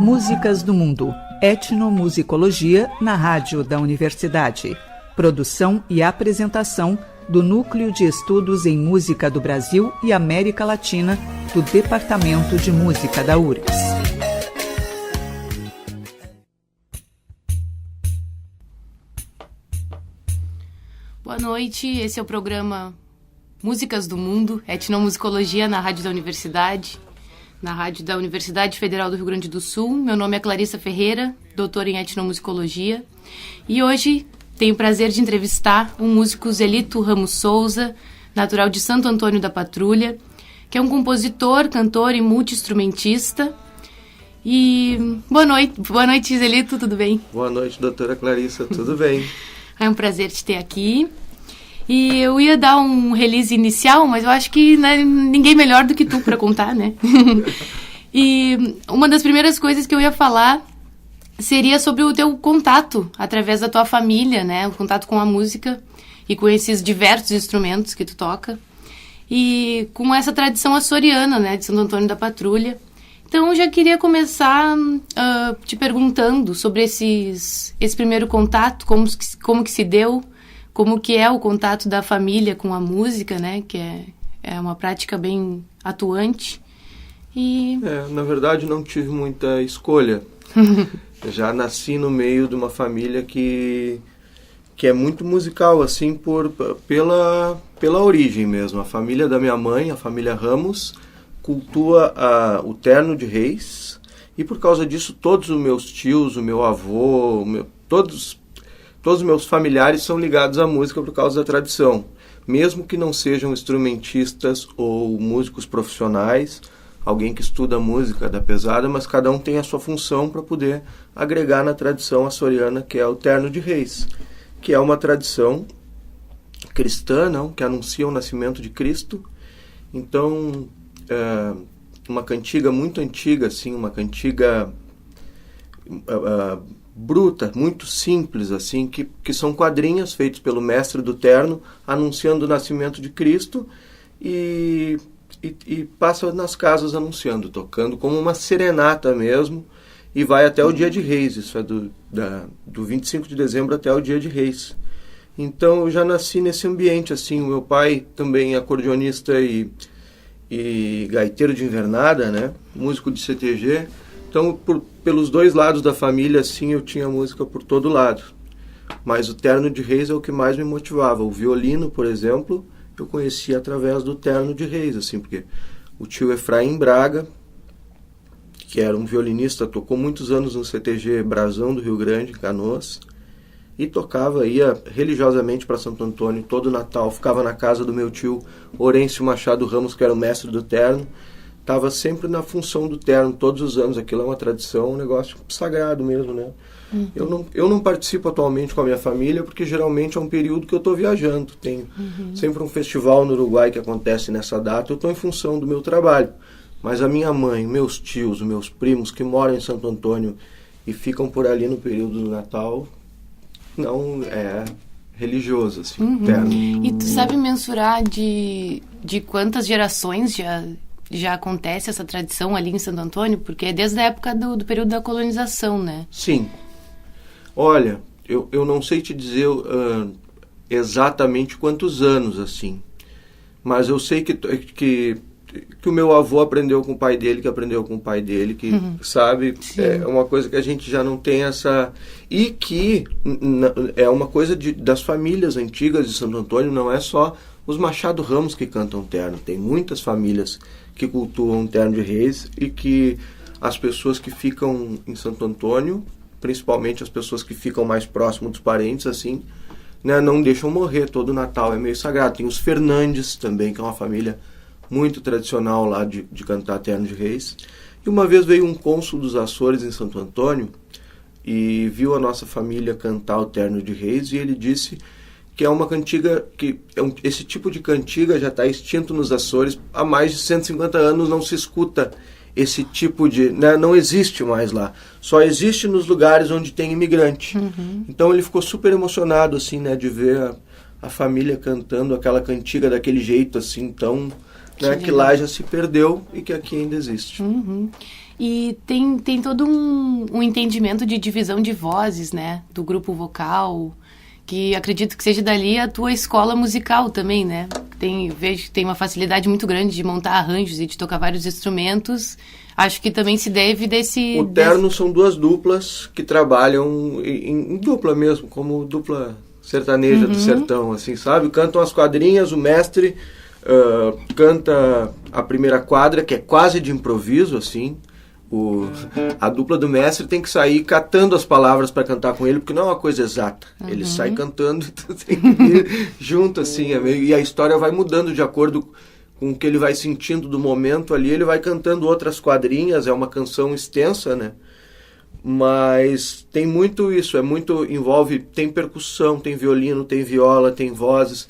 Músicas do Mundo, etnomusicologia na rádio da universidade. Produção e apresentação do Núcleo de Estudos em Música do Brasil e América Latina do Departamento de Música da URGS. Boa noite, esse é o programa Músicas do Mundo, etnomusicologia na rádio da universidade, na rádio da Universidade Federal do Rio Grande do Sul. Meu nome é Clarissa Ferreira, doutora em etnomusicologia, e hoje tenho o prazer de entrevistar um músico Zelito Ramos Souza, natural de Santo Antônio da Patrulha, que é um compositor, cantor e multi-instrumentista. E boa noite Zelito, tudo bem? Boa noite, doutora Clarissa, tudo bem? É um prazer te ter aqui. E eu ia dar um release inicial, mas eu acho que ninguém melhor do que tu para contar, né? E uma das primeiras coisas que eu ia falar seria sobre o teu contato através da tua família, né? O contato com a música e com esses diversos instrumentos que tu toca. E com essa tradição açoriana, né? De Santo Antônio da Patrulha. Então, eu já queria começar te perguntando sobre esse primeiro contato, como que se deu, como que é o contato da família com a música, né? Que é uma prática bem atuante. E... na verdade, não tive muita escolha. Eu já nasci no meio de uma família que é muito musical, assim, pela origem mesmo. A família da minha mãe, a família Ramos, cultua o terno de reis, e por causa disso todos os meus tios, o meu avô, todos os meus familiares são ligados à música por causa da tradição, mesmo que não sejam instrumentistas ou músicos profissionais, alguém que estuda música da pesada, mas cada um tem a sua função para poder agregar na tradição açoriana, que é o terno de reis, que é uma tradição cristã, não? Que anuncia o nascimento de Cristo. Então, uma cantiga muito antiga, assim, uma cantiga bruta, muito simples, assim, que são quadrinhas feitos pelo mestre do terno, anunciando o nascimento de Cristo, e passa nas casas anunciando, tocando como uma serenata mesmo, e vai até o Dia de Reis. Isso é do 25 de dezembro até o Dia de Reis. Então eu já nasci nesse ambiente, assim. O meu pai também é acordeonista e gaiteiro de invernada, né? Músico de CTG. Então, pelos dois lados da família, assim, eu tinha música por todo lado. Mas o terno de reis é o que mais me motivava. O violino, por exemplo, eu conheci através do terno de reis, assim, porque o tio Efraim Braga, que era um violinista, tocou muitos anos no CTG Brasão do Rio Grande, Canoas, e ia religiosamente para Santo Antônio todo Natal, ficava na casa do meu tio Horêncio Machado Ramos, que era o mestre do terno, estava sempre na função do terno, todos os anos. Aquilo é uma tradição, um negócio sagrado mesmo, né? Uhum. Eu não participo atualmente com a minha família, porque geralmente é um período que eu estou viajando. Tem sempre um festival no Uruguai que acontece nessa data, eu estou em função do meu trabalho. Mas a minha mãe, meus tios, meus primos que moram em Santo Antônio e ficam por ali no período do Natal, não é religioso, assim, terno. E tu sabe mensurar de quantas gerações já acontece essa tradição ali em Santo Antônio? Porque é desde a época do período da colonização, né? Sim. Olha, eu não sei te dizer exatamente quantos anos, assim. Mas eu sei que o meu avô aprendeu com o pai dele, que aprendeu com o pai dele, que, sabe, sim, é uma coisa que a gente já não tem essa... E que é uma coisa das famílias antigas de Santo Antônio, não é só os Machado Ramos que cantam terno. Tem muitas famílias que cultuam terno de reis, e que as pessoas que ficam em Santo Antônio, principalmente as pessoas que ficam mais próximo dos parentes, assim, né, não deixam morrer. Todo Natal é meio sagrado. Tem os Fernandes também, que é uma família muito tradicional lá de cantar terno de reis. E uma vez veio um cônsul dos Açores em Santo Antônio e viu a nossa família cantar o terno de reis, e ele disse que é uma cantiga, esse tipo de cantiga já está extinto nos Açores. Há mais de 150 anos não se escuta esse tipo de... né, não existe mais lá. Só existe nos lugares onde tem imigrante. Então ele ficou super emocionado, assim, né, de ver a família cantando aquela cantiga daquele jeito, assim, tão né, que lá já se perdeu e que aqui ainda existe. Uhum. E tem todo um entendimento de divisão de vozes, né? Do grupo vocal, que acredito que seja dali a tua escola musical também, né? Vejo que tem uma facilidade muito grande de montar arranjos e de tocar vários instrumentos. Acho que também se deve desse... O terno são duas duplas que trabalham em dupla mesmo, como dupla sertaneja do sertão, assim, sabe? Cantam as quadrinhas, o mestre canta a primeira quadra, que é quase de improviso, assim. A dupla do mestre tem que sair catando as palavras para cantar com ele, porque não é uma coisa exata. Ele sai cantando e tu tem que ir junto, assim. E a história vai mudando de acordo com o que ele vai sentindo do momento ali. Ele vai cantando outras quadrinhas, é uma canção extensa, né? Mas tem muito isso, tem percussão, tem violino, tem viola, tem vozes.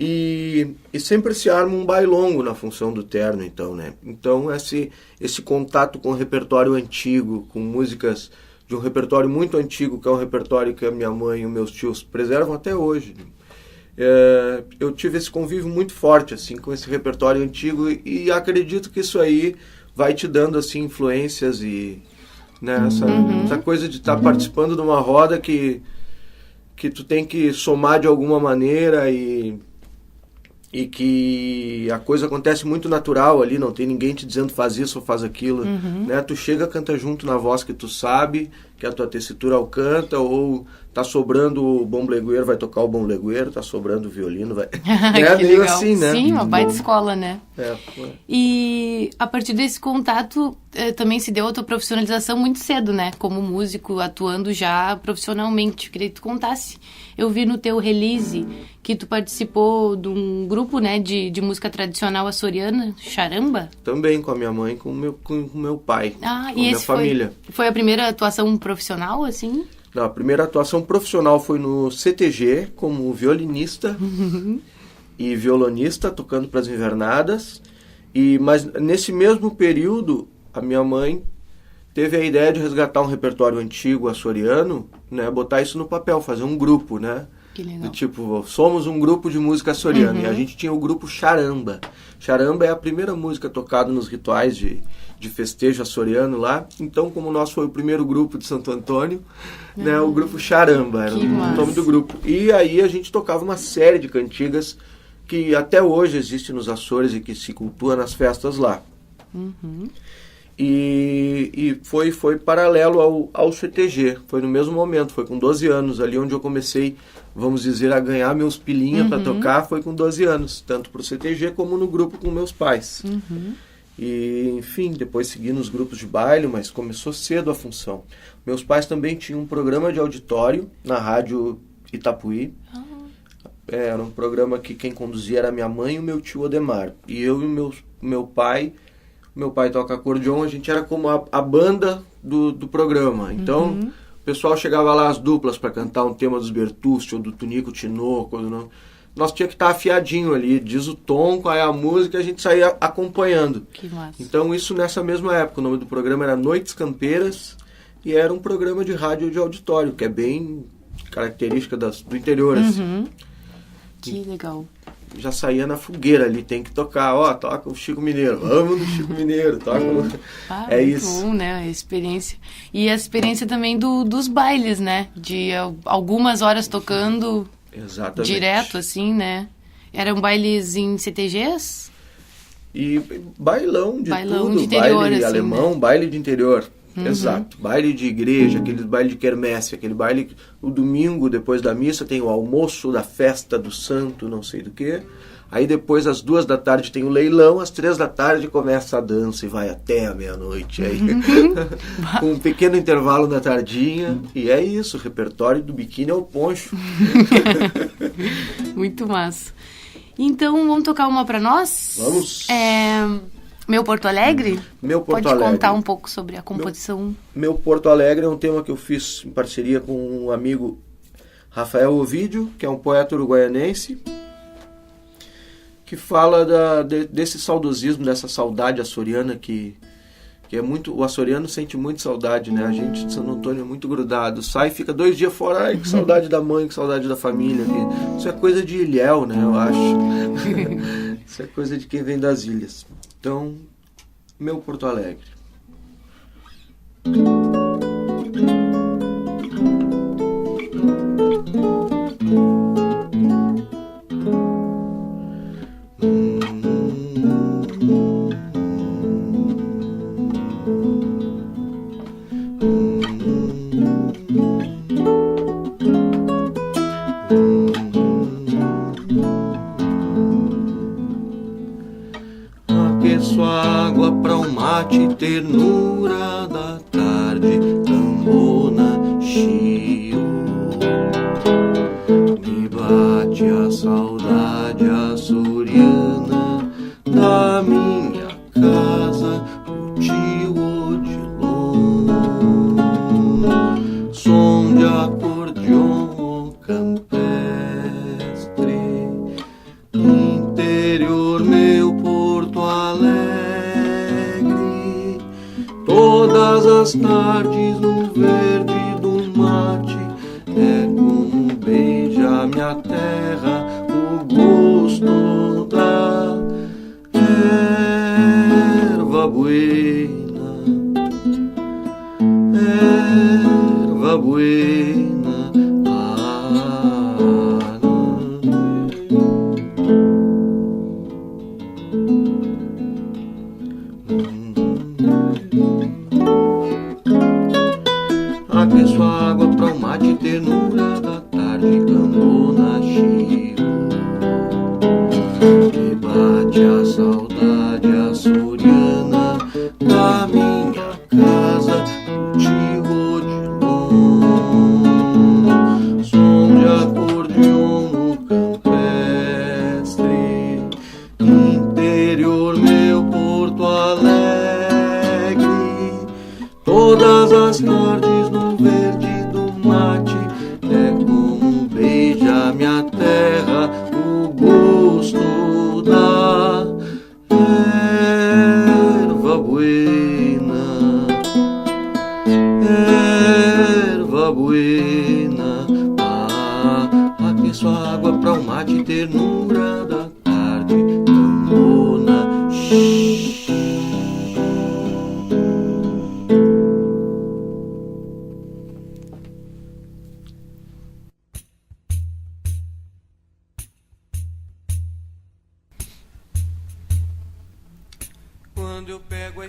E sempre se arma um bailongo na função do terno, então, né? Então, esse contato com o repertório antigo, com músicas de um repertório muito antigo, que é um repertório que a minha mãe e os meus tios preservam até hoje. Eu tive esse convívio muito forte, assim, com esse repertório antigo e acredito que isso aí vai te dando, assim, influências e... né, essa coisa de estar participando de uma roda que tu tem que somar de alguma maneira e que a coisa acontece muito natural ali, não tem ninguém te dizendo faz isso ou faz aquilo, né? Tu chega, canta junto na voz que tu sabe, que a tua tessitura alcança, ou tá sobrando o bom legueiro, vai tocar o bom legueiro, tá sobrando o violino, vai... É meio assim, né? Sim, uma baita escola, né? É. E a partir desse contato também se deu a tua profissionalização muito cedo, né? Como músico, atuando já profissionalmente. Eu queria que tu contasse. Eu vi no teu release que tu participou de um grupo, né, de música tradicional açoriana, Charamba? Também com a minha mãe, com o meu pai, com a minha família. Foi a primeira atuação profissional, assim? Não, a primeira atuação profissional foi no CTG, como violinista e violonista, tocando para as invernadas. Mas nesse mesmo período, a minha mãe teve a ideia de resgatar um repertório antigo açoriano, né, botar isso no papel, fazer um grupo, né? Que legal. Tipo, somos um grupo de música açoriana. E a gente tinha o grupo Charamba. Charamba é a primeira música tocada nos rituais de festejo açoriano lá. Então, como o nosso foi o primeiro grupo de Santo Antônio, né, o grupo Charamba era o nome do grupo. E aí a gente tocava uma série de cantigas que até hoje existe nos Açores e que se cultua nas festas lá. E foi paralelo ao CTG, foi no mesmo momento, foi com 12 anos, ali onde eu comecei, vamos dizer, a ganhar meus pilinha para tocar, foi com 12 anos, tanto pro CTG como no grupo com meus pais. E, enfim, depois segui nos grupos de baile, mas começou cedo a função. Meus pais também tinham um programa de auditório na rádio Itapuí. Era um programa que quem conduzia era minha mãe e o meu tio Odemar. E eu e o meu pai... Meu pai toca acordeon, a gente era como a banda do programa. Então, o pessoal chegava lá, as duplas, para cantar um tema dos Bertucci ou do Tunico Tinoco. Nós tinha que estar afiadinho ali, diz o tom, qual é a música, a gente saía acompanhando. Que massa. Então, isso nessa mesma época. O nome do programa era Noites Campeiras e era um programa de rádio de auditório, que é bem característica do interior. Assim. Que legal. Já saía na fogueira ali, tem que tocar, toca o Chico Mineiro, vamos no Chico Mineiro, toca é muito isso. Bom, né, a experiência. E a experiência também dos bailes, né, de algumas horas tocando. Exatamente. Direto, assim, né. Eram bailes em CTGs? E bailão de tudo, de interior, baile assim, alemão, né? Baile de interior. Exato, baile de igreja, aquele baile de quermesse, aquele baile, o domingo depois da missa tem o almoço da festa do santo, não sei do que, aí depois às 2 da tarde tem o leilão, às 3 da tarde começa a dança e vai até a meia-noite, aí com um pequeno intervalo na tardinha, e é isso, o repertório do biquíni é o poncho. Muito massa. Então vamos tocar uma pra nós? Vamos. Meu Porto Alegre? Meu Porto Pode Alegre. Contar um pouco sobre a composição? Meu Porto Alegre é um tema que eu fiz em parceria com um amigo Rafael Ovídio, que é um poeta uruguaianense, que fala desse saudosismo, dessa saudade açoriana que é muito... O açoriano sente muito saudade, né? A gente de Santo Antônio é muito grudado. Sai, fica 2 dias fora, ai, que saudade da mãe, que saudade da família. Isso é coisa de ilhéu, né? Eu acho. Isso é coisa de quem vem das ilhas. Então, meu Porto Alegre. Aqueço a água pra um mate, ternura da tarde, cambona, chio. Me bate a saudade açoriana da minha casa, o tio Odilon. Som de acordeon campestre, interior meu Porto Alegre. Todas as tardes no verde do mate é como beija minha terra o gosto da erva buena, erva buena. Aqueço a água pra um mate, ternura da tarde, cambona, chio. Me bate a saudade açoriana da minha casa, o tio Odilon. Som de acordeon no campestre, interior meu Porto Alegre. Todas as tardes no verde do mate é como beija minha terra o gosto da erva buena, erva buena. Aqueço a água pra um mate, ternura da tarde, cambona.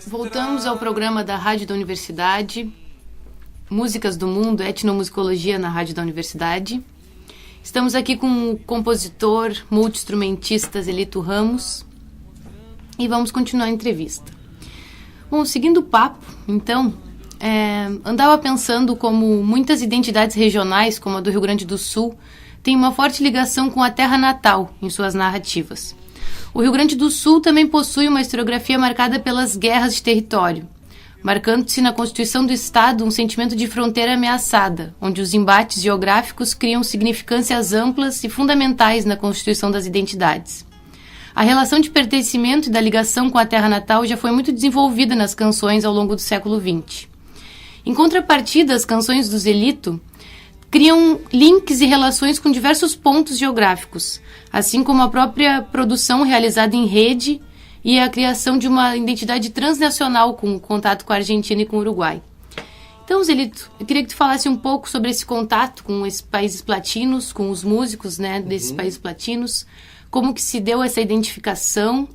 Voltamos ao programa da Rádio da Universidade, Músicas do Mundo, Etnomusicologia na Rádio da Universidade. Estamos aqui com o compositor, multi-instrumentista Zelito Ramos e vamos continuar a entrevista. Bom, seguindo o papo, então, andava pensando como muitas identidades regionais, como a do Rio Grande do Sul, têm uma forte ligação com a terra natal em suas narrativas. O Rio Grande do Sul também possui uma historiografia marcada pelas guerras de território, marcando-se na Constituição do Estado um sentimento de fronteira ameaçada, onde os embates geográficos criam significâncias amplas e fundamentais na constituição das identidades. A relação de pertencimento e da ligação com a terra natal já foi muito desenvolvida nas canções ao longo do século XX. Em contrapartida, as canções do Zelito criam links e relações com diversos pontos geográficos, assim como a própria produção realizada em rede e a criação de uma identidade transnacional com contato com a Argentina e com o Uruguai. Então, Zelito, eu queria que tu falasse um pouco sobre esse contato com esses países latinos, com os músicos, né, desses países latinos, como que se deu essa identificação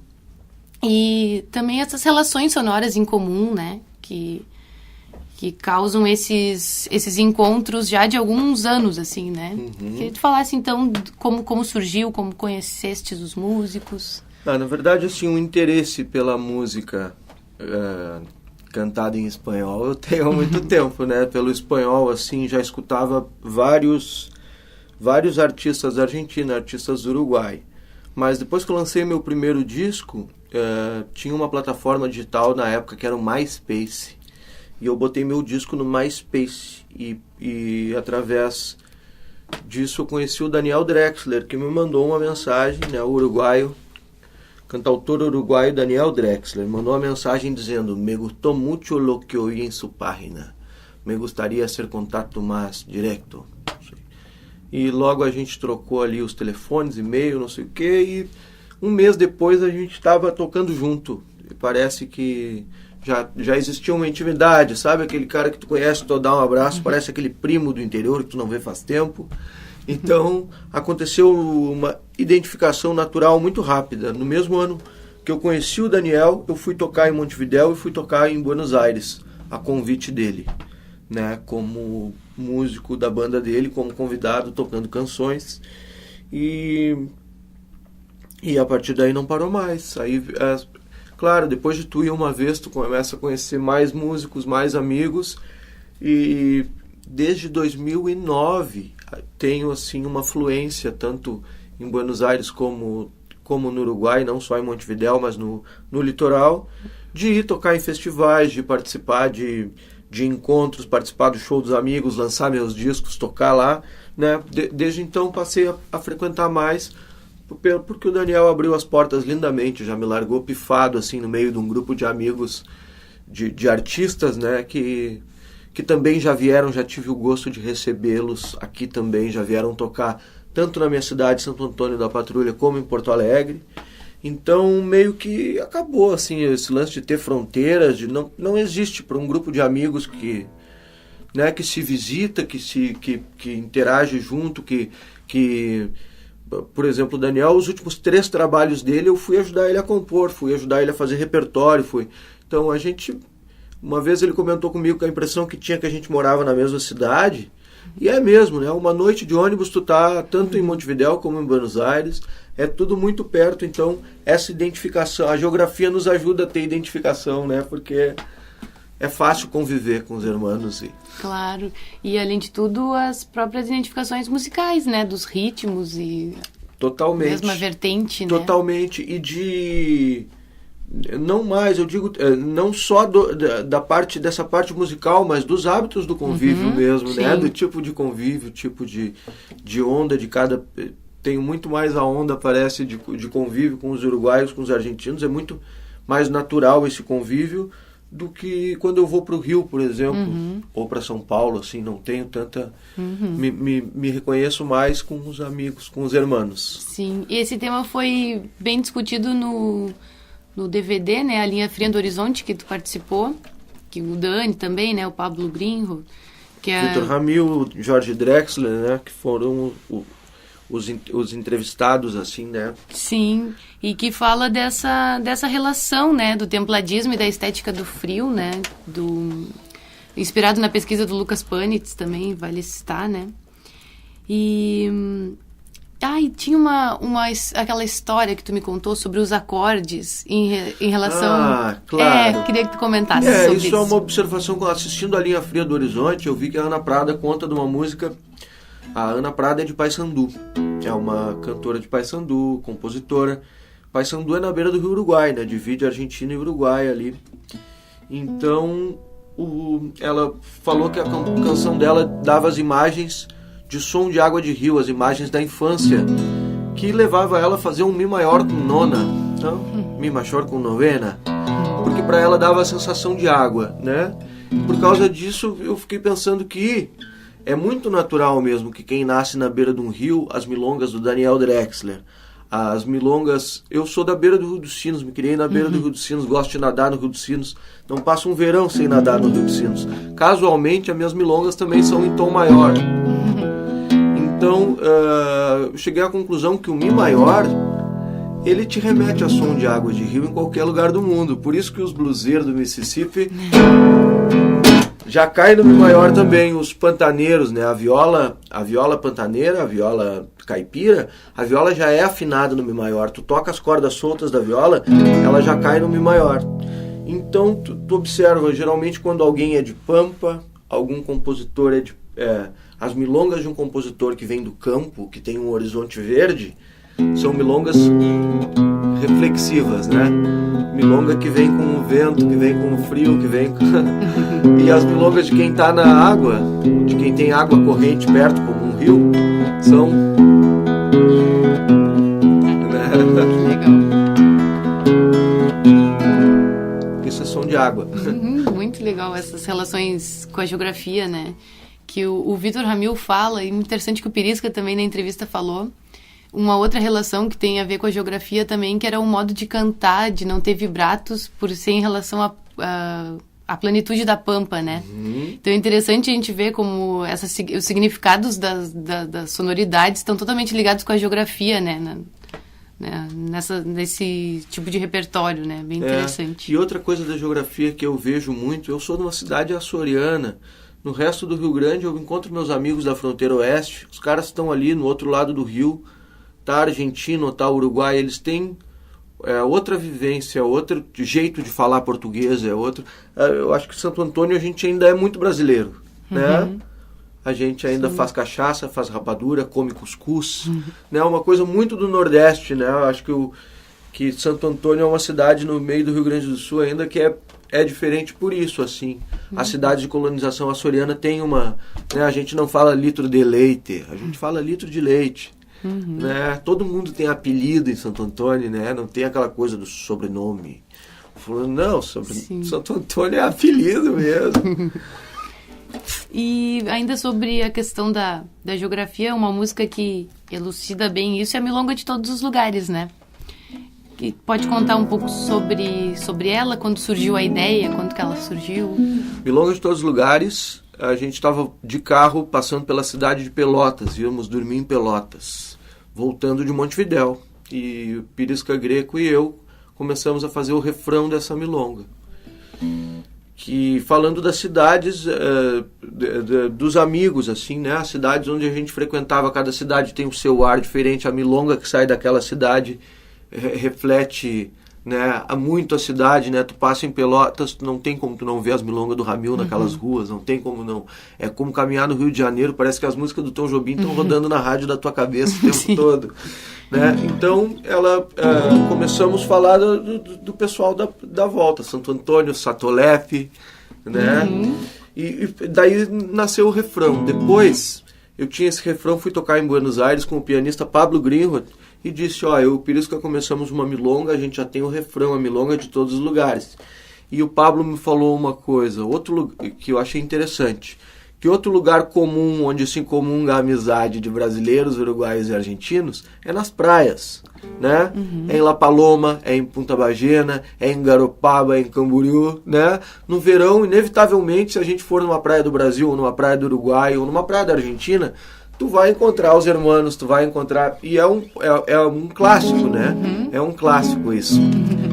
e também essas relações sonoras em comum, né, que causam esses encontros já de alguns anos, assim, né? Queria que tu falasse, então, como surgiu, como conhecestes os músicos. Na verdade, assim, um interesse pela música cantada em espanhol eu tenho há muito tempo, né? Pelo espanhol, assim, já escutava vários artistas da Argentina, artistas do Uruguai. Mas depois que eu lancei meu primeiro disco, tinha uma plataforma digital na época que era o MySpace. E eu botei meu disco no MySpace e através disso eu conheci o Daniel Drexler, que me mandou uma mensagem, né, o uruguaio, cantautor uruguaio Daniel Drexler, mandou uma mensagem dizendo: "Me gustó mucho lo que oí en su página. Me gustaría hacer contato más directo." E logo a gente trocou ali os telefones, e-mail, não sei o que, e um mês depois a gente estava tocando junto. Parece que já existia uma intimidade, sabe? Aquele cara que tu conhece, tu dá um abraço, parece aquele primo do interior que tu não vê faz tempo. Então, aconteceu uma identificação natural muito rápida. No mesmo ano que eu conheci o Daniel, eu fui tocar em Montevidéu e fui tocar em Buenos Aires, a convite dele, né? Como músico da banda dele, como convidado, tocando canções. E a partir daí não parou mais. Aí, claro, depois de tu ir uma vez, tu começa a conhecer mais músicos, mais amigos. E desde 2009 tenho assim uma fluência tanto em Buenos Aires como no Uruguai, não só em Montevidéu, mas no litoral, de ir tocar em festivais, de participar de encontros, participar do show dos amigos, lançar meus discos, tocar lá, né? Desde então passei a frequentar mais, porque o Daniel abriu as portas lindamente, já me largou pifado assim no meio de um grupo de amigos, de artistas, né? Que também já vieram, já tive o gosto de recebê-los aqui também, já vieram tocar tanto na minha cidade, Santo Antônio da Patrulha, como em Porto Alegre. Então, meio que acabou, assim, esse lance de ter fronteiras, não existe para um grupo de amigos que se visita, que interage junto, por exemplo, o Daniel, os últimos 3 trabalhos dele, eu fui ajudar ele a compor, fui ajudar ele a fazer repertório, Então, uma vez ele comentou comigo que a impressão que tinha que a gente morava na mesma cidade, e é mesmo, né? Uma noite de ônibus tu tá tanto em Montevidéu como em Buenos Aires, é tudo muito perto, então essa identificação, a geografia nos ajuda a ter identificação, né? Porque é fácil conviver com os irmãos. Claro, e além de tudo as próprias identificações musicais, né? Dos ritmos e totalmente, mesma vertente, né? Totalmente, e não mais, eu digo, não só dessa parte musical, mas dos hábitos do convívio mesmo, sim. Né? Do tipo de convívio, tipo de onda de cada... Tenho muito mais a onda, parece, de convívio com os uruguaios, com os argentinos. É muito mais natural esse convívio do que quando eu vou para o Rio, por exemplo, ou para São Paulo, assim, não tenho tanta... Me reconheço mais com os amigos, com os irmãos. Sim, e esse tema foi bem discutido no DVD, né, a Linha Fria do Horizonte, que tu participou, que o Dani também, né, o Pablo Grinro, que é... Vitor Ramil, Jorge Drexler, né, que foram os entrevistados, assim, né. Sim, e que fala dessa relação, né, do templadismo e da estética do frio, né, inspirado na pesquisa do Lucas Panitz também, vale citar, né, e tinha aquela história que tu me contou sobre os acordes em relação... Ah, claro. Queria que tu comentasse sobre isso. Isso é uma observação, assistindo a Linha Fria do Horizonte, eu vi que a Ana Prada conta de uma música... A Ana Prada é de Paissandu, é uma cantora de Paissandu, compositora. Paissandu é na beira do Rio Uruguai, né? Divide Argentina e Uruguai ali. Então, ela falou que a canção dela dava as imagens de som de água de rio, as imagens da infância, que levava ela a fazer um Mi maior com nona, não? Mi maior com novena, porque para ela dava a sensação de água, né? Por causa disso, eu fiquei pensando que é muito natural mesmo que quem nasce na beira de um rio, as milongas do Daniel Drexler, as milongas... Eu sou da beira do Rio dos Sinos, me criei na beira do Rio dos Sinos, gosto de nadar no Rio dos Sinos, não passo um verão sem nadar no Rio dos Sinos. Casualmente, as minhas milongas também são em tom maior. Então, eu cheguei à conclusão que o Mi maior, ele te remete a som de água de rio em qualquer lugar do mundo. Por isso que os bluseiros do Mississippi já caem no Mi maior também. Os pantaneiros, né? A viola pantaneira, a viola caipira, a viola já é afinada no Mi maior. Tu toca as cordas soltas da viola, ela já cai no Mi maior. Então, tu observa, geralmente quando alguém é de pampa, algum compositor é de... as milongas de um compositor que vem do campo, que tem um horizonte verde, são milongas reflexivas, né? Milonga que vem com o vento, que vem com o frio, que vem com... E as milongas de quem está na água, de quem tem água corrente perto, como um rio, são... Legal. Isso é som de água. Muito legal essas relações com a geografia, né? Que o Vitor Ramil fala, e muito interessante que o Pirisca também na entrevista falou. uma outra relação que tem a ver com a geografia também, que era o modo de cantar, de não ter vibratos, por ser em relação a plenitude da pampa, né? Então é interessante a gente ver como os significados das sonoridades estão totalmente ligados com a geografia, né? Nesse tipo de repertório, né? Bem interessante. E outra coisa da geografia que eu vejo muito, eu sou de uma cidade açoriana, no resto do Rio Grande eu encontro meus amigos da fronteira oeste, os caras estão ali no outro lado do rio, tá Argentina ou tá Uruguai, eles têm outra vivência, outro jeito de falar português, eu acho que Santo Antônio a gente ainda é muito brasileiro, né? A gente ainda faz cachaça, faz rapadura, come cuscuz, né? Uma coisa muito do Nordeste, né? Eu acho que Santo Antônio é uma cidade no meio do Rio Grande do Sul ainda que é diferente por isso, assim. A cidade de colonização açoriana tem uma... Né? A gente não fala litro de leite, a gente fala litro de leite. Né? Todo mundo tem apelido em Santo Antônio, né? Não tem aquela coisa do sobrenome. Não, Santo Antônio é apelido mesmo. E ainda sobre a questão da geografia, uma música que elucida bem isso é a Milonga de Todos os Lugares, né? Que pode contar um pouco sobre ela, quando surgiu a ideia, quando que ela surgiu? Milonga de Todos os Lugares, a gente estava de carro passando pela cidade de Pelotas, íamos dormir em Pelotas, voltando de Montevidéu. E o Pirisca Greco e eu começamos a fazer o refrão dessa milonga. Que falando das cidades, dos amigos, assim, né? As cidades onde a gente frequentava, cada cidade tem o seu ar diferente, a milonga que sai daquela cidade reflete, né, muito a cidade, né? Tu passa em Pelotas, não tem como tu não ver as milongas do Ramil naquelas ruas, não tem como não. É como caminhar no Rio de Janeiro, parece que as músicas do Tom Jobim estão rodando na rádio da tua cabeça o tempo todo. Né? Então, começamos a falar do pessoal da volta, Santo Antônio, Satolepe, né? E daí nasceu o refrão. Depois, eu tinha esse refrão, fui tocar em Buenos Aires com o pianista Pablo Greenwood e disse, eu e o Pirisca começamos uma milonga, a gente já tem o refrão, a milonga de todos os lugares. E o Pablo me falou uma coisa, que eu achei interessante, que outro lugar comum onde se comunga a amizade de brasileiros, uruguaios e argentinos é nas praias, né? É em La Paloma, é em Punta Bagena, é em Garopaba, é em Camboriú, né? No verão, inevitavelmente, se a gente for numa praia do Brasil, ou numa praia do Uruguai, ou numa praia da Argentina, tu vai encontrar os hermanos, tu vai encontrar... E é um clássico, né? É um clássico isso.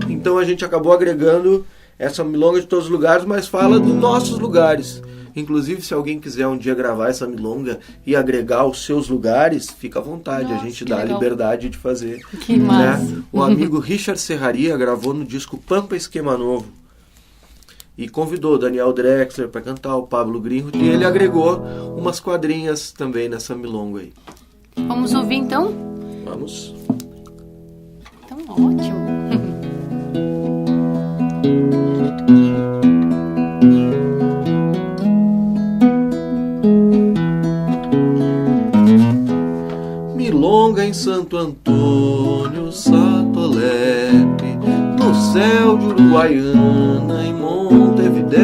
Então a gente acabou agregando essa milonga de todos os lugares, mas fala dos nossos lugares. Inclusive, se alguém quiser um dia gravar essa milonga e agregar os seus lugares, fica à vontade. Nossa, a gente dá a liberdade de fazer. Que massa. Né? O amigo Richard Serraria gravou no disco Pampa Esquema Novo. E convidou o Daniel Drexler para cantar, o Pablo Greenwood, e ele agregou umas quadrinhas também nessa milonga aí. Vamos ouvir então? Vamos. Então, ótimo. Milonga em Santo Antônio, Satolepe, no céu de Uruguaiana, em Montevidéu,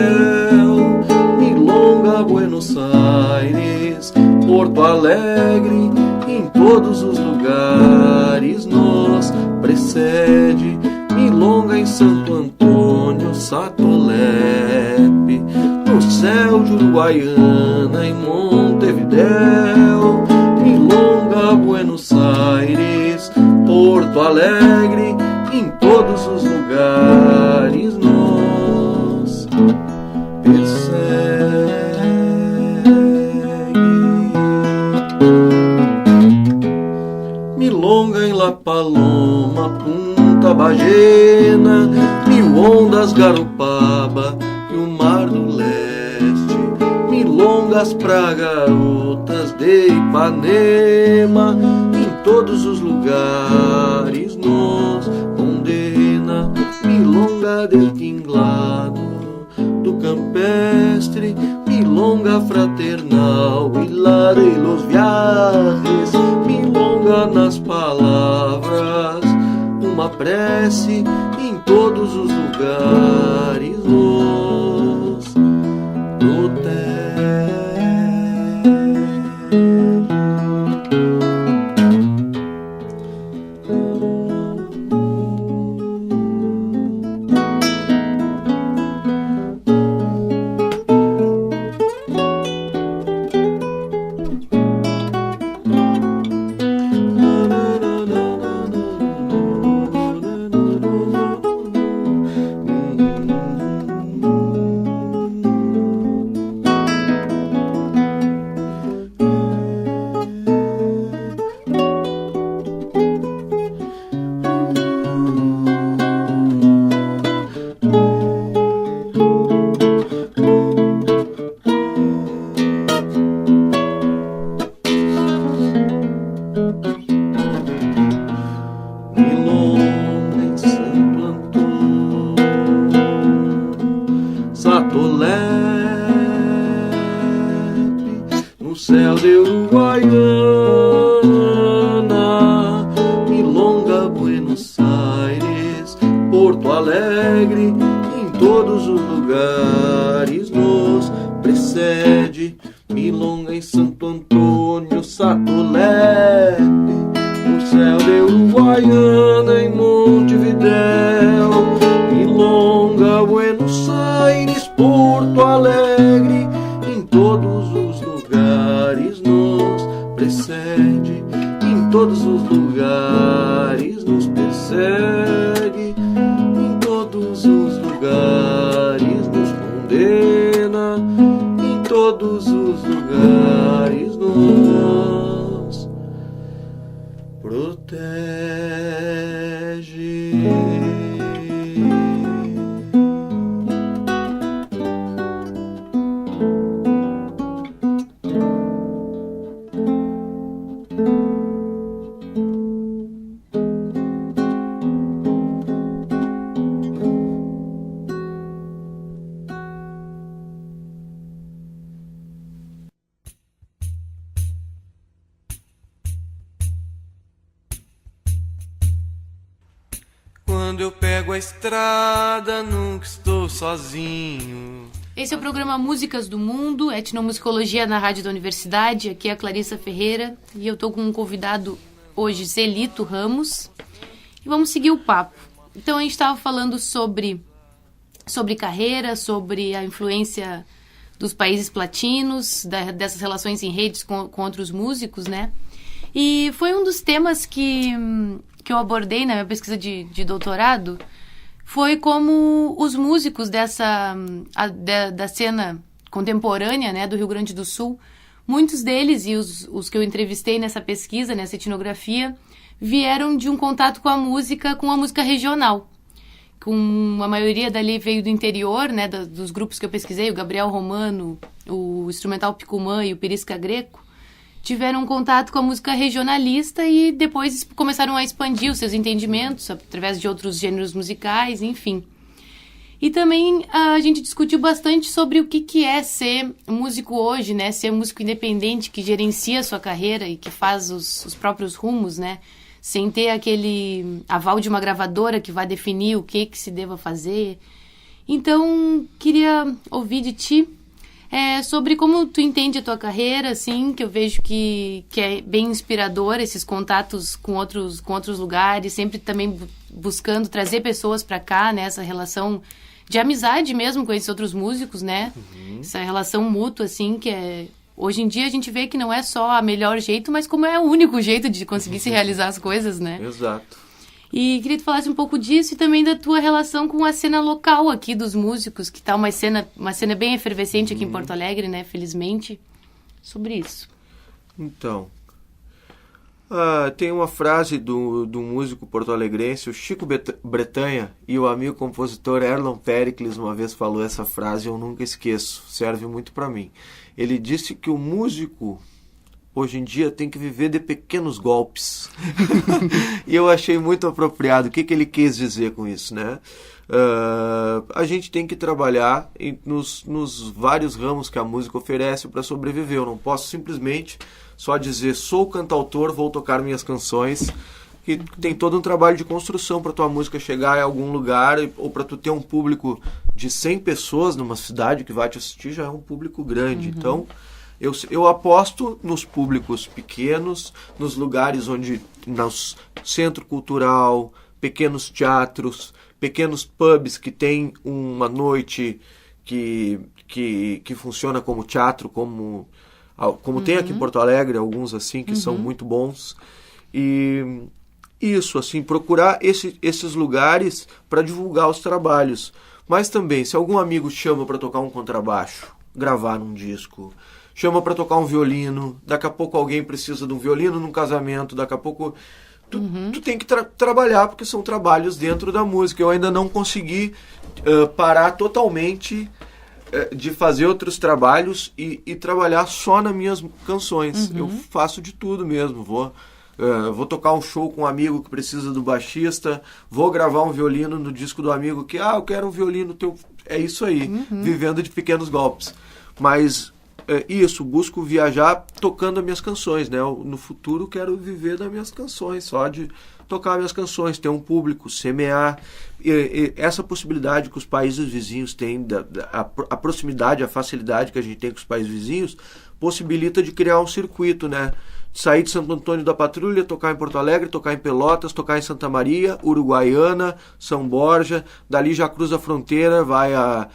milonga Buenos Aires, Porto Alegre, em todos os lugares nos precede. Milonga em Santo Antônio, Satolepe, no céu de Uruguaiana, em Montevidéu, milonga Buenos Aires, Porto Alegre, em todos os lugares nos persegue. Milonga em La Paloma, Punta Bagena, mil ondas Garopaba e o mar do leste, milongas pra garotas de Ipanema, em todos os lugares nos condena. Milonga del Tinglado, do Campestre, milonga fraternal e la de los viajes, milonga nas palavras, uma prece em todos os lugares nos protege. Satolepe, no céu de Uruguaiana, Milonga, Buenos Aires, Porto Alegre, em todos os lugares nos precede. Milonga em Santo Antônio, Satolepe, no céu de Uruguaiana, em Montevidéu, Milonga, Buenos Aires, Porto Alegre, em todos os lugares nos precede, em todos os lugares nos persegue, em todos os lugares nos condena, em todos os lugares nos protege. Quando eu pego a estrada, nunca estou sozinho. Esse é o programa Músicas do Mundo, etnomusicologia na Rádio da Universidade. Aqui é a Clarissa Ferreira e eu tô com um convidado hoje, Zelito Ramos. E vamos seguir o papo. Então a gente estava falando sobre carreira, sobre a influência dos países platinos, dessas relações em redes com outros músicos, né? E foi um dos temas que eu abordei na minha pesquisa de doutorado, foi como os músicos da cena contemporânea, né, do Rio Grande do Sul, muitos deles, e os que eu entrevistei nessa pesquisa, nessa etnografia, vieram de um contato com a música regional. Com a maioria dali veio do interior, né, dos grupos que eu pesquisei, o Gabriel Romano, o Instrumental Picumã e o Perisca Greco, tiveram contato com a música regionalista e depois começaram a expandir os seus entendimentos através de outros gêneros musicais, enfim. E também a gente discutiu bastante sobre o que é ser músico hoje, né? Ser músico independente que gerencia a sua carreira e que faz os próprios rumos, né? Sem ter aquele aval de uma gravadora que vai definir o que se deva fazer. Então, queria ouvir de ti sobre como tu entende a tua carreira, assim, que eu vejo que é bem inspirador, esses contatos com outros lugares, sempre também buscando trazer pessoas para cá, né, essa relação de amizade mesmo com esses outros músicos, né, essa relação mútua, assim, que hoje em dia a gente vê que não é só o melhor jeito, mas como é o único jeito de conseguir se realizar as coisas, né. Exato. E queria que tu falasse um pouco disso e também da tua relação com a cena local aqui dos músicos, que tá uma cena bem efervescente aqui em Porto Alegre, né, felizmente, sobre isso. Então, tem uma frase do músico porto-alegrense, o Chico Bretanha, e o amigo compositor Erlon Pericles uma vez falou essa frase, eu nunca esqueço, serve muito para mim. Ele disse que o músico hoje em dia tem que viver de pequenos golpes. E eu achei muito apropriado. O que ele quis dizer com isso, né? A gente tem que trabalhar nos vários ramos que a música oferece para sobreviver. Eu não posso simplesmente só dizer sou cantautor, vou tocar minhas canções. Que tem todo um trabalho de construção para tua música chegar em algum lugar ou para tu ter um público de 100 pessoas numa cidade que vai te assistir, já é um público grande. Então, eu aposto nos públicos pequenos, nos lugares onde, no centro cultural, pequenos teatros, pequenos pubs que tem uma noite que funciona como teatro, como tem aqui em Porto Alegre, alguns assim que são muito bons. E isso, assim, procurar esses lugares para divulgar os trabalhos. Mas também, se algum amigo chama para tocar um contrabaixo, gravar num disco, chama para tocar um violino, daqui a pouco alguém precisa de um violino num casamento, daqui a pouco tu tem que trabalhar, porque são trabalhos dentro da música. Eu ainda não consegui parar totalmente de fazer outros trabalhos e trabalhar só nas minhas canções. Eu faço de tudo mesmo, vou tocar um show com um amigo que precisa do baixista, vou gravar um violino no disco do amigo que, eu quero um violino teu. é isso aí, vivendo de pequenos golpes. Mas isso, busco viajar tocando as minhas canções, né? No futuro quero viver das minhas canções, só de tocar minhas canções, ter um público, semear. E essa possibilidade que os países vizinhos têm, a proximidade, a facilidade que a gente tem com os países vizinhos, possibilita de criar um circuito, né? Sair de Santo Antônio da Patrulha, tocar em Porto Alegre, tocar em Pelotas, tocar em Santa Maria, Uruguaiana, São Borja, dali já cruza a fronteira, vai a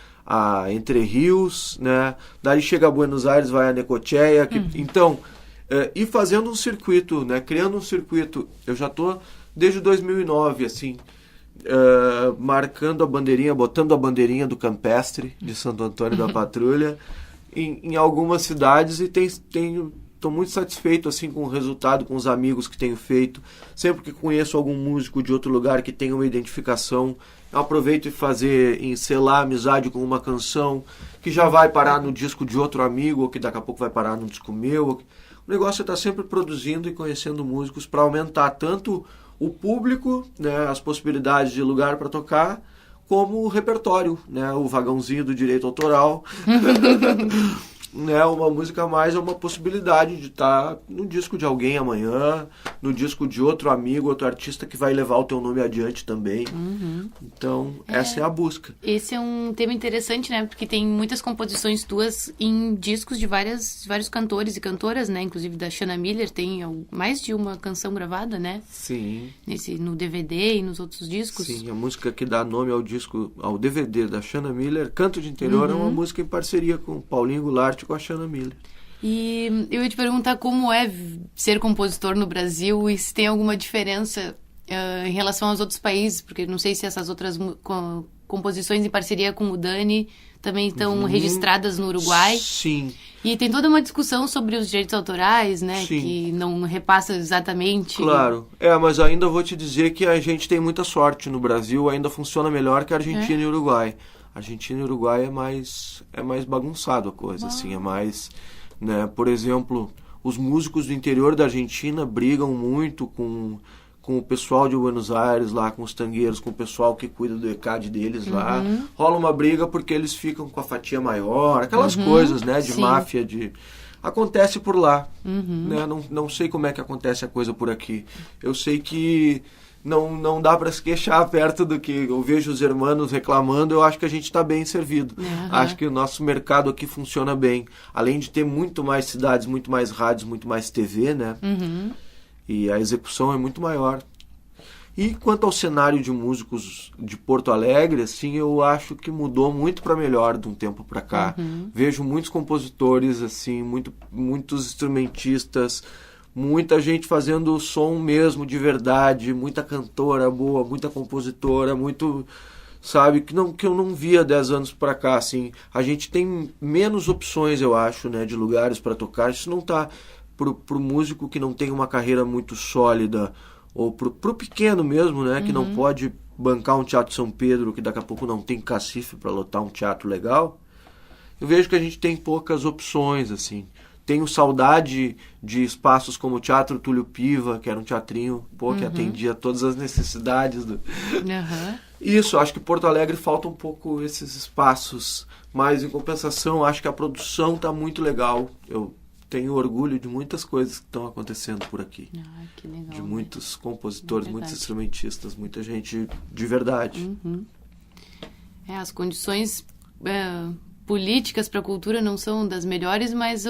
Entre Rios, né? Dali chega a Buenos Aires, vai a Necochea. Então, e fazendo um circuito, né? Criando um circuito. Eu já estou desde 2009, assim, marcando a bandeirinha, botando a bandeirinha do Campestre de Santo Antônio da Patrulha em algumas cidades e estou muito satisfeito assim com o resultado, com os amigos que tenho feito. Sempre que conheço algum músico de outro lugar que tenha uma identificação, eu aproveito em selar amizade com uma canção que já vai parar no disco de outro amigo, ou que daqui a pouco vai parar no disco meu. O negócio é estar sempre produzindo e conhecendo músicos para aumentar tanto o público, né, as possibilidades de lugar para tocar, como o repertório, né, o vagãozinho do direito autoral. Né, uma música a mais é uma possibilidade de estar no disco de alguém amanhã, no disco de outro amigo, outro artista que vai levar o teu nome adiante também. Então, essa é a busca. Esse é um tema interessante, né? Porque tem muitas composições tuas em discos de vários cantores e cantoras, né? Inclusive da Shanna Miller tem mais de uma canção gravada, né? Sim. No DVD e nos outros discos. Sim, a música que dá nome ao DVD da Shanna Miller, Canto de Interior, é uma música em parceria com o Paulinho Goulart, com a Shanna Miller. E eu ia te perguntar como é ser compositor no Brasil e se tem alguma diferença em relação aos outros países, porque não sei se essas outras composições em parceria com o Dani também estão registradas no Uruguai. Sim. E tem toda uma discussão sobre os direitos autorais, né? Sim. Que não repassa exatamente. Claro. Mas ainda vou te dizer que a gente tem muita sorte no Brasil, ainda funciona melhor que a Argentina e Uruguai. Argentina e Uruguai é mais bagunçado a coisa, assim, é mais, né, por exemplo, os músicos do interior da Argentina brigam muito com o pessoal de Buenos Aires lá, com os tangueiros, com o pessoal que cuida do ECAD deles lá, rola uma briga porque eles ficam com a fatia maior, aquelas coisas, né, de máfia, acontece por lá, né, não sei como é que acontece a coisa por aqui, eu sei que não dá para se queixar perto do que eu vejo os irmãos reclamando. Eu acho que a gente está bem servido. Acho que o nosso mercado aqui funciona bem. Além de ter muito mais cidades, muito mais rádios, muito mais TV, né? E a execução é muito maior. E quanto ao cenário de músicos de Porto Alegre, assim, eu acho que mudou muito para melhor de um tempo para cá. Vejo muitos compositores, assim, muitos instrumentistas, muita gente fazendo som mesmo de verdade, muita cantora boa, muita compositora, muito, sabe, que eu não via 10 anos pra cá, assim. A gente tem menos opções, eu acho, né, de lugares para tocar. Isso não tá pro músico que não tem uma carreira muito sólida, ou pro pequeno mesmo, né, que não pode bancar um teatro São Pedro, que daqui a pouco não tem cacife para lotar um teatro legal. Eu vejo que a gente tem poucas opções, assim. Tenho saudade de espaços como o Teatro Túlio Piva, que era um teatrinho, que atendia todas as necessidades do... Isso, acho que Porto Alegre falta um pouco esses espaços, mas em compensação acho que a produção está muito legal. Eu tenho orgulho de muitas coisas que estão acontecendo por aqui. Que legal, de muitos compositores, muitos instrumentistas, muita gente de verdade. As condições políticas para a cultura não são das melhores, mas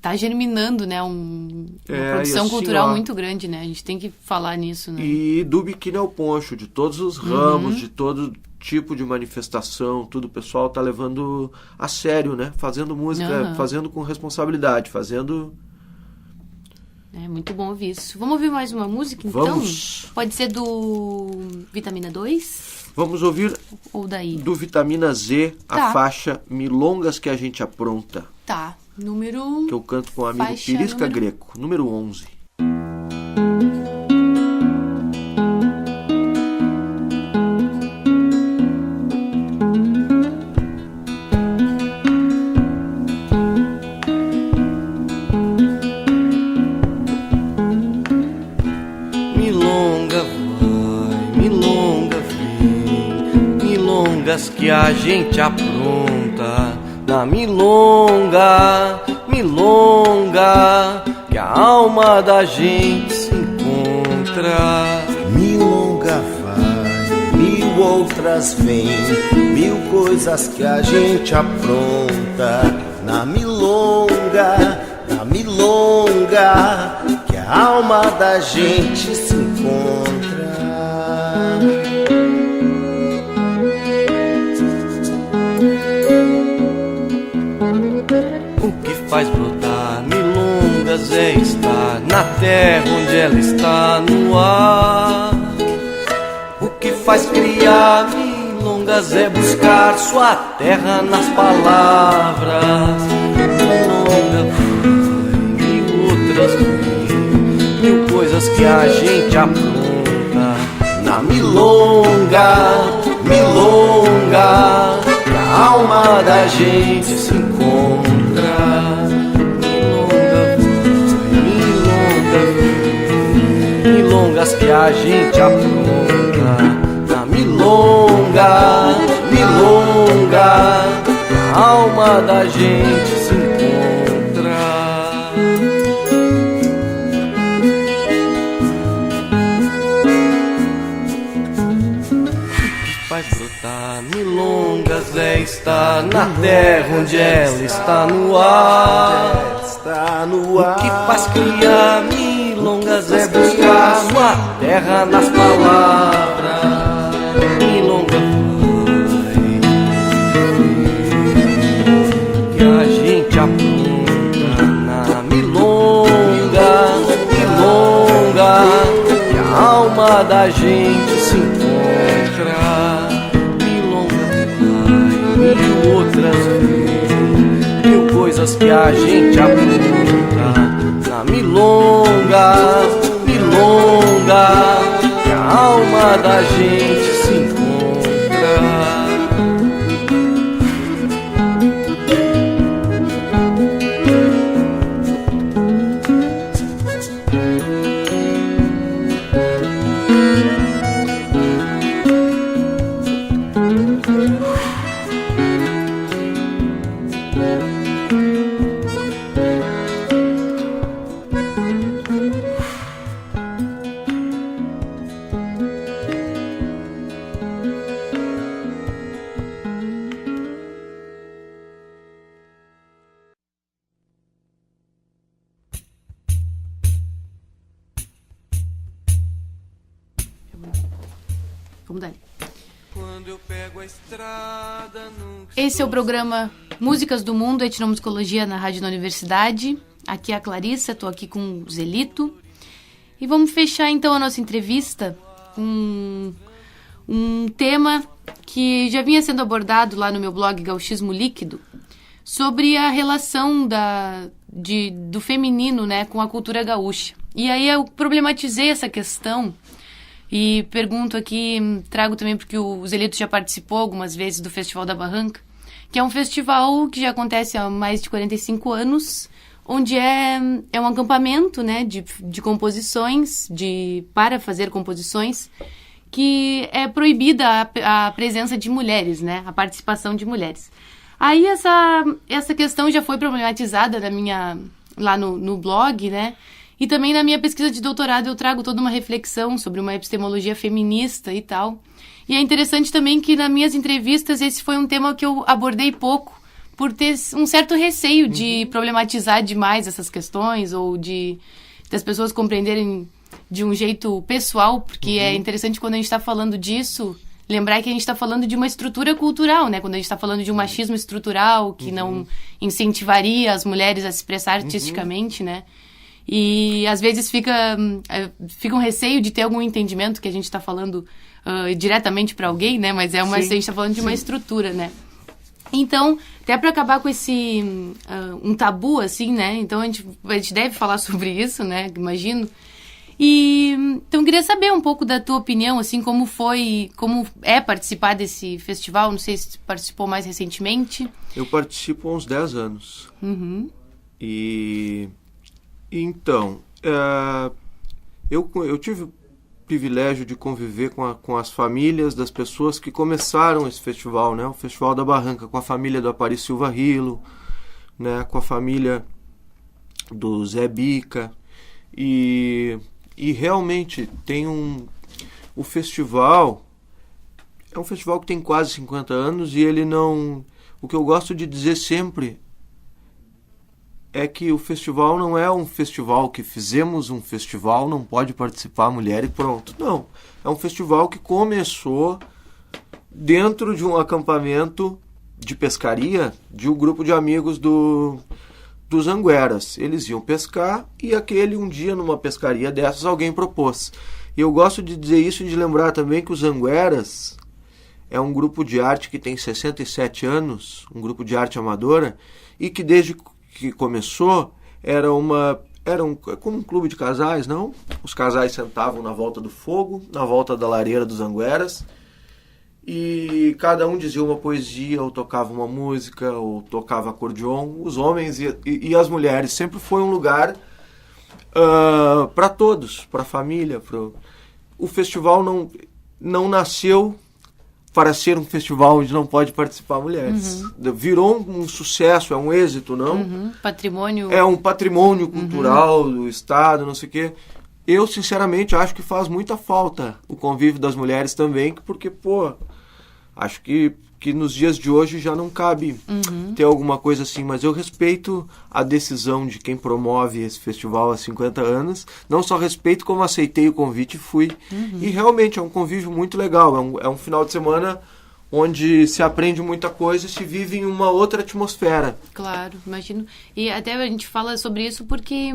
tá germinando, né, uma produção assim, cultural muito grande, né? A gente tem que falar nisso, né? E do biquíni ao poncho, de todos os ramos, de todo tipo de manifestação, tudo o pessoal tá levando a sério, né? Fazendo música, fazendo com responsabilidade, fazendo... É muito bom ouvir isso. Vamos ouvir mais uma música, então? Vamos. Pode ser do Vitamina 2? Vamos ouvir ou daí? Do Vitamina Z, a faixa Milongas que a gente apronta. Tá, número... Que eu canto com o amigo Pirisca Greco, número 11. gente apronta na milonga, milonga, que a alma da gente se encontra. Milonga vai, mil outras vêm, mil coisas que a gente apronta na milonga, que a alma da gente se encontra. O que faz brotar milongas é estar na terra onde ela está no ar. O que faz criar milongas é buscar sua terra nas palavras. Milonga vai, mil outras vêm, mil coisas que a gente apronta na milonga, milonga, que a alma da gente se encontra. Milongas que a gente apronta na milonga, milonga, a alma da gente se encontra. O que faz brotar milongas é estar na terra onde ela está no ar. O que faz criar milongas é buscar sua terra nas palavras. Milonga vai, que a gente apronta na milonga, milonga, que a alma da gente se encontra. Milonga vai, mil outras vezes, mil coisas que a gente apronta na milonga, milonga, que a alma da gente se encontra. Vamos dar. Esse é o programa Músicas do Mundo, Etnomusicologia na Rádio da Universidade. Aqui é a Clarissa, estou aqui com o Zelito. E vamos fechar então a nossa entrevista com um tema que já vinha sendo abordado lá no meu blog Gauchismo Líquido, sobre a relação do feminino, né, com a cultura gaúcha. E aí eu problematizei essa questão e pergunto aqui, trago também porque o Zelito já participou algumas vezes do Festival da Barranca, que é um festival que já acontece há mais de 45 anos, onde é um acampamento, né, de composições, para fazer composições, que é proibida a presença de mulheres, né, a participação de mulheres. Aí essa questão já foi problematizada lá no blog, né, e também na minha pesquisa de doutorado eu trago toda uma reflexão sobre uma epistemologia feminista e tal. E é interessante também que nas minhas entrevistas esse foi um tema que eu abordei pouco, por ter um certo receio de problematizar demais essas questões, ou das pessoas compreenderem de um jeito pessoal, porque é interessante quando a gente está falando disso, lembrar que a gente está falando de uma estrutura cultural, né? Quando a gente está falando de um machismo estrutural que não incentivaria as mulheres a se expressar artisticamente, né? E às vezes fica um receio de ter algum entendimento que a gente está falando diretamente para alguém, né? Mas a gente está falando de uma estrutura, né? Então, até para acabar com esse um tabu, assim, né? Então a gente deve falar sobre isso, né? Imagino. E então eu queria saber um pouco da tua opinião, assim, como é participar desse festival. Não sei se você participou mais recentemente. Eu participo há uns 10 anos. Uhum. Então, eu tive privilégio de conviver com as famílias das pessoas que começaram esse festival, né? O Festival da Barranca, com a família do Apari Silva Rilo, né? Com a família do Zé Bica. E realmente tem o festival é um festival que tem quase 50 anos e ele não... O que eu gosto de dizer sempre é que o festival não é um festival que fizemos um festival, não pode participar mulher e pronto. Não, é um festival que começou dentro de um acampamento de pescaria de um grupo de amigos dos Angueras. Eles iam pescar e um dia numa pescaria dessas alguém propôs. E eu gosto de dizer isso e de lembrar também que os Angueras é um grupo de arte que tem 67 anos, um grupo de arte amadora, e que desde que começou era como um clube de casais, não? Os casais sentavam na volta do fogo, na volta da lareira dos Angueras, e cada um dizia uma poesia, ou tocava uma música, ou tocava acordeon. Os homens e as mulheres. Sempre foi um lugar para todos, para a família. O festival não nasceu para ser um festival onde não pode participar mulheres. Virou um sucesso, é um êxito, não? Patrimônio. É um patrimônio cultural do Estado, não sei o quê. Eu, sinceramente, acho que faz muita falta o convívio das mulheres também, porque, acho que nos dias de hoje já não cabe ter alguma coisa assim, mas eu respeito a decisão de quem promove esse festival há 50 anos, não só respeito, como aceitei o convite e fui. E realmente é um convívio muito legal, é um final de semana onde se aprende muita coisa e se vive em uma outra atmosfera. Claro, imagino. E até a gente fala sobre isso porque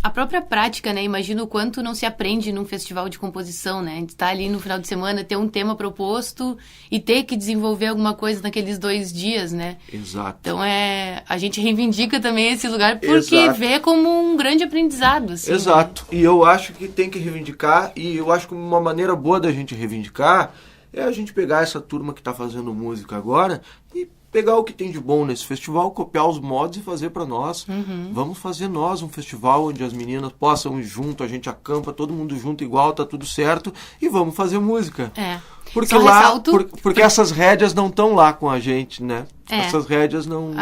a própria prática, né? Imagino o quanto não se aprende num festival de composição, né? A gente tá ali no final de semana, ter um tema proposto e ter que desenvolver alguma coisa naqueles 2 dias, né? Exato. Então a gente reivindica também esse lugar porque vê como um grande aprendizado, assim. Exato. Né? E eu acho que tem que reivindicar, e eu acho que uma maneira boa da gente reivindicar é a gente pegar essa turma que está fazendo música agora e pegar o que tem de bom nesse festival, copiar os modos e fazer para nós. Vamos fazer nós um festival onde as meninas possam ir junto, a gente acampa, todo mundo junto igual, tá tudo certo, e vamos fazer música. Porque porque essas rédeas não estão lá com a gente, né? Essas rédeas não...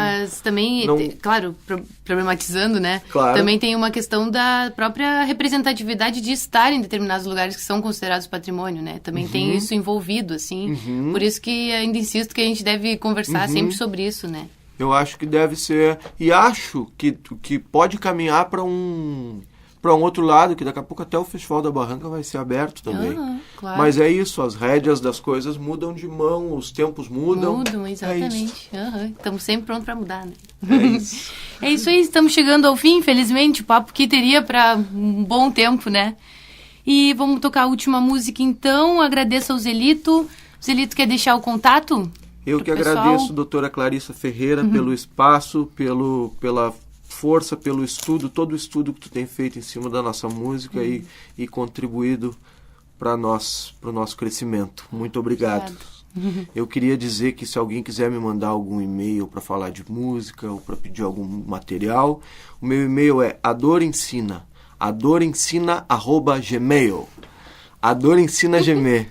também, claro, problematizando, né? Claro. Também tem uma questão da própria representatividade de estar em determinados lugares que são considerados patrimônio, né? Também tem isso envolvido, assim. Por isso que ainda insisto que a gente deve conversar sempre sobre isso, né? Eu acho que deve ser... E acho que pode caminhar para um outro lado, que daqui a pouco até o Festival da Barranca vai ser aberto também. Claro. Mas é isso, as rédeas das coisas mudam de mão, os tempos mudam. Mudam, exatamente. Estamos sempre prontos para mudar, né? É isso. É isso aí, estamos chegando ao fim, infelizmente, o papo que teria para um bom tempo, né? E vamos tocar a última música então, agradeço ao Zelito. Zelito, quer deixar o contato? Eu que agradeço, doutora Clarissa Ferreira, pelo espaço, pela força, pelo estudo, todo o estudo que tu tem feito em cima da nossa música e contribuído para o nosso crescimento. Muito obrigado. Eu queria dizer que se alguém quiser me mandar algum e-mail para falar de música ou para pedir algum material, o meu e-mail é adorencina@gmail. Adorencina@gmail.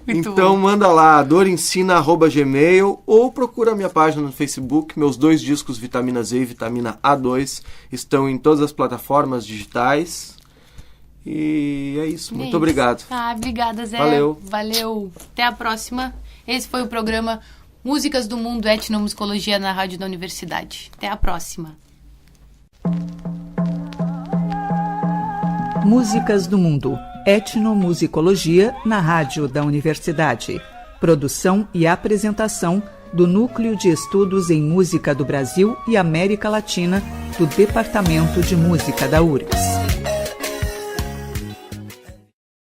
Então manda lá, adorencina@gmail, ou procura a minha página no Facebook. Meus 2 discos, Vitamina Z e Vitamina A2, estão em todas as plataformas digitais. E é isso, muito obrigado. Obrigada, Zé. Valeu. Até a próxima. Esse foi o programa Músicas do Mundo, Etnomusicologia na Rádio da Universidade. Até a próxima. Músicas do Mundo, Etnomusicologia na Rádio da Universidade. Produção e apresentação do Núcleo de Estudos em Música do Brasil e América Latina, do Departamento de Música da URGS.